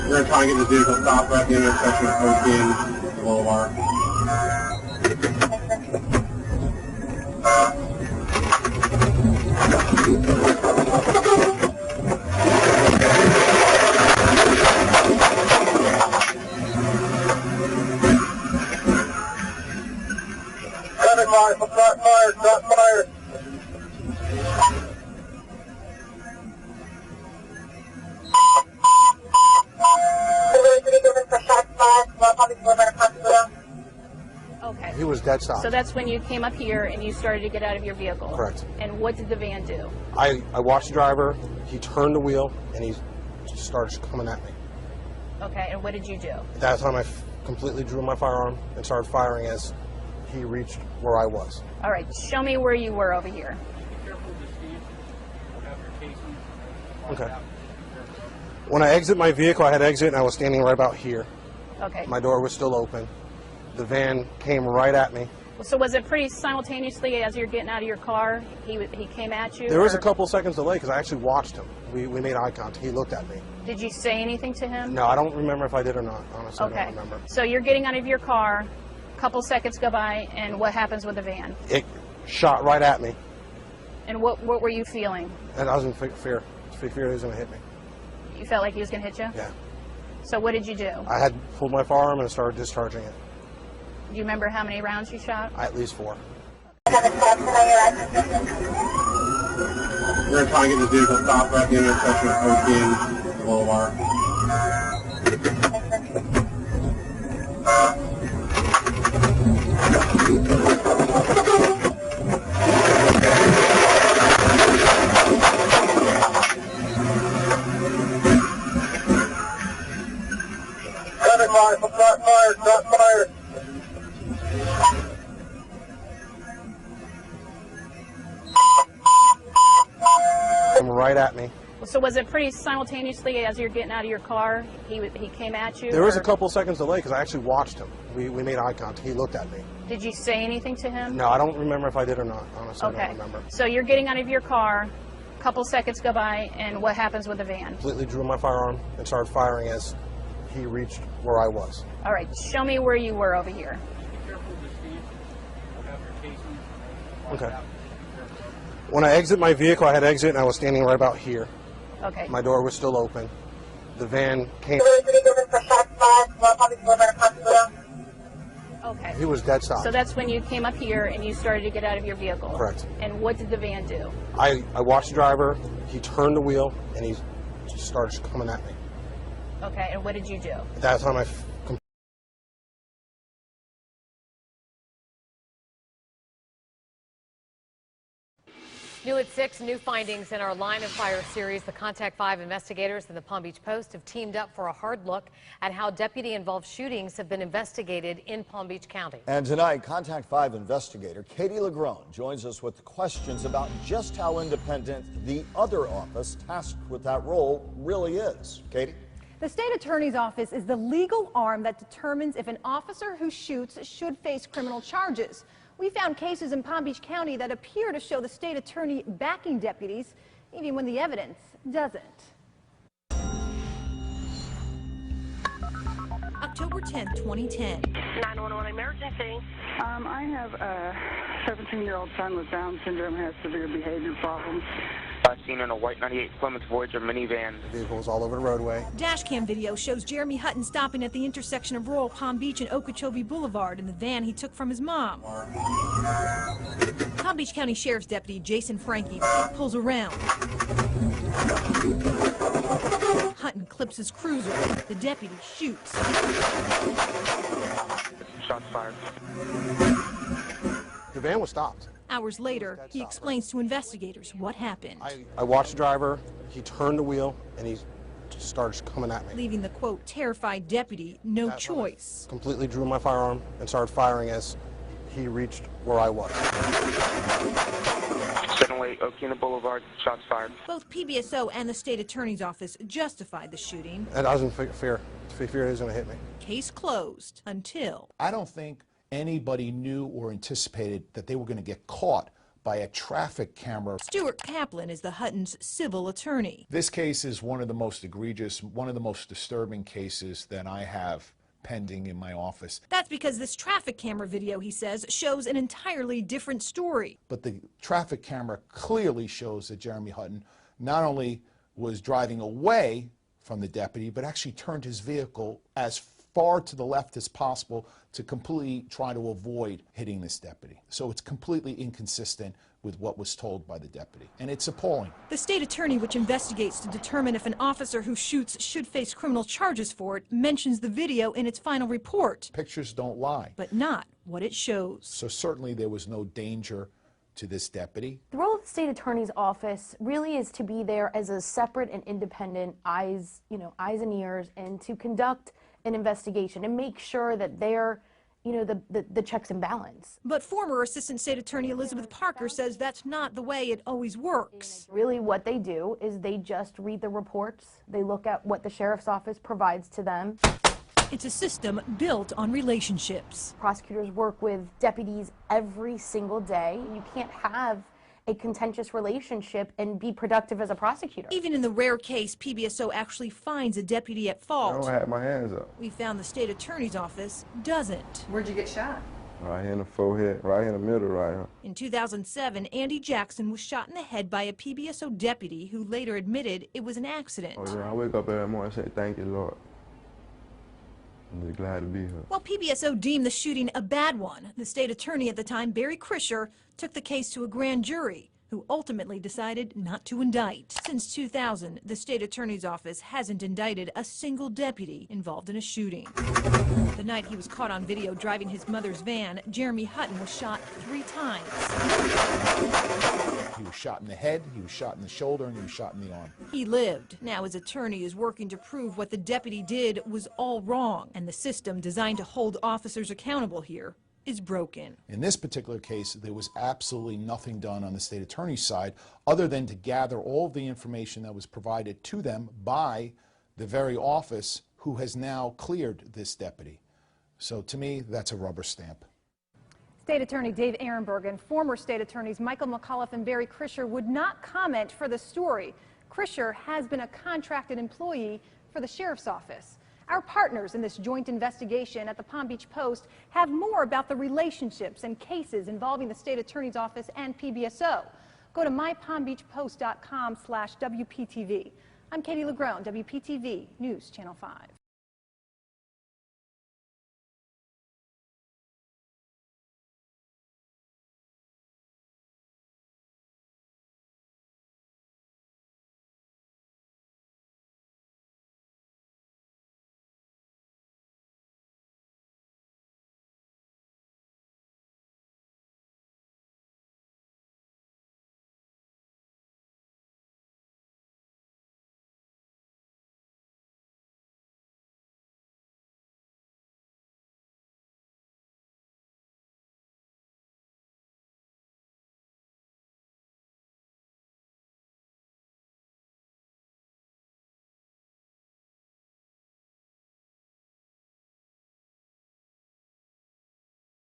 We're going to try and get the vehicle stopped right there in section 14 Boulevard. Shot fired. Okay. He was dead stop. So that's when you came up here and you started to get out of your vehicle? Correct. And what did the van do? I watched the driver, he turned the wheel, and he started coming at me. Okay, and what did you do? At that time, I completely drew my firearm and started firing as he reached where I was. All right, show me where you were over here. Be careful with the speed. We'll have your casing. Okay. When I exit my vehicle, I had exit and I was standing right about here. Okay. My door was still open. The van came right at me. So was it pretty simultaneously as you're getting out of your car, he came at you? There was a couple seconds delay because I actually watched him. We made eye contact. He looked at me. Did you say anything to him? No, I don't remember if I did or not. Honestly, Okay. I don't remember. So you're getting out of your car, a couple seconds go by, and what happens with the van? It shot right at me. And what were you feeling? And I was in fear. Fear he was going to hit me. You felt like he was going to hit you? Yeah. So what did you do? I had pulled my firearm and started discharging it. Do you remember how many rounds you shot? At least 4. We're going to try and get the vehicle stopped right there in section 14 Boulevard. Shot fired. Came right at me. So was it pretty simultaneously as you're getting out of your car, he came at you? There was a or couple seconds delay because I actually watched him. We made eye contact. He looked at me. Did you say anything to him? No, I don't remember if I did or not. Honestly, I Okay. don't remember. So you're getting out of your car, a couple seconds go by, and what happens with the van? Completely drew my firearm and started firing as he reached where I was. All right, show me where you were over here. Be careful with the speed. We'll have your casing. Okay. When I exit my vehicle, I had exit and I was standing right about here. Okay. My door was still open. The van came. Okay. He was dead stop. So that's when you came up here and you started to get out of your vehicle? Correct. And what did the van do? I watched the driver, he turned the wheel, and he started coming at me. Okay, and what did you do? At that time, I New at 6, new findings in our Line of Fire series. The Contact 5 investigators and the Palm Beach Post have teamed up for a hard look at how deputy-involved shootings have been investigated in Palm Beach County. And tonight, Contact 5 investigator Katie Legrone joins us with questions about just how independent the other office tasked with that role really is. Katie? The state attorney's office is the legal arm that determines if an officer who shoots should face criminal charges. We found cases in Palm Beach County that appear to show the state attorney backing deputies, even when the evidence doesn't. October 10, 2010. 911 emergency. I have a 17-year-old son with Down syndrome, has severe behavior problems. Seen in a white 98 Plymouth Voyager minivan. The vehicle was all over the roadway. Dashcam video shows Jeremy Hutton stopping at the intersection of Royal Palm Beach and Okeechobee Boulevard in the van he took from his mom. Palm Beach County Sheriff's Deputy Jason Frankie pulls around. Hutton clips his cruiser. The deputy shoots. Shots fired. The van was stopped. Hours later, he explains to investigators what happened. I watched the driver, he turned the wheel, and he started coming at me. Leaving the, quote, terrified deputy no choice. Completely drew my firearm and started firing as he reached where I was. 708 Okina Boulevard, shots fired. Both PBSO and the state attorney's office justified the shooting. And I was in fear. Fear he was going to hit me. Case closed until... I don't think anybody knew or anticipated that they were going to get caught by a traffic camera. Stuart Kaplan is the Hutton's civil attorney. This case is one of the most egregious, one of the most disturbing cases that I have pending in my office. That's because this traffic camera video, he says, shows an entirely different story. But the traffic camera clearly shows that Jeremy Hutton not only was driving away from the deputy, but actually turned his vehicle as far to the left as possible to completely try to avoid hitting this deputy. So it's completely inconsistent with what was told by the deputy, and it's appalling. The state attorney, which investigates to determine if an officer who shoots should face criminal charges for it, mentions the video in its final report. Pictures don't lie. But not what it shows. So certainly there was no danger to this deputy. The role of the state attorney's office really is to be there as a separate and independent eyes and ears, and to conduct an investigation and make sure that they're the checks and balance. But former Assistant State Attorney Elizabeth Parker says that's not the way it always works. Really what they do is they just read the reports, they look at what the sheriff's office provides to them. It's a system built on relationships. Prosecutors work with deputies every single day. You can't have a contentious relationship and be productive as a prosecutor. Even in the rare case PBSO actually finds a deputy at fault, I don't have my hands up. we found the state attorney's office doesn't. Where'd you get shot? Right here in the forehead, right in the middle, right here. In 2007, Andy Jackson was shot in the head by a PBSO deputy who later admitted it was an accident. Oh yeah, I wake up every morning and say, thank you, Lord. I'm just glad to be here. While PBSO deemed the shooting a bad one, the state attorney at the time, Barry Krischer, took the case to a grand jury, who ultimately decided not to indict. Since 2000, the state attorney's office hasn't indicted a single deputy involved in a shooting. The night he was caught on video driving his mother's van, Jeremy Hutton was shot 3 times. He was shot in the head, he was shot in the shoulder, and he was shot in the arm. He lived. Now his attorney is working to prove what the deputy did was all wrong, and the system designed to hold officers accountable here is broken. In this particular case, there was absolutely nothing done on the state attorney's side other than to gather all of the information that was provided to them by the very office who has now cleared this deputy. So to me, that's a rubber stamp. State Attorney Dave Ehrenberg and former state attorneys Michael McAuliffe and Barry Krischer would not comment for the story. Krischer has been a contracted employee for the sheriff's office. Our partners in this joint investigation at the Palm Beach Post have more about the relationships and cases involving the state attorney's office and PBSO. Go to mypalmbeachpost.com/WPTV. I'm Katie LeGrone, WPTV News Channel 5.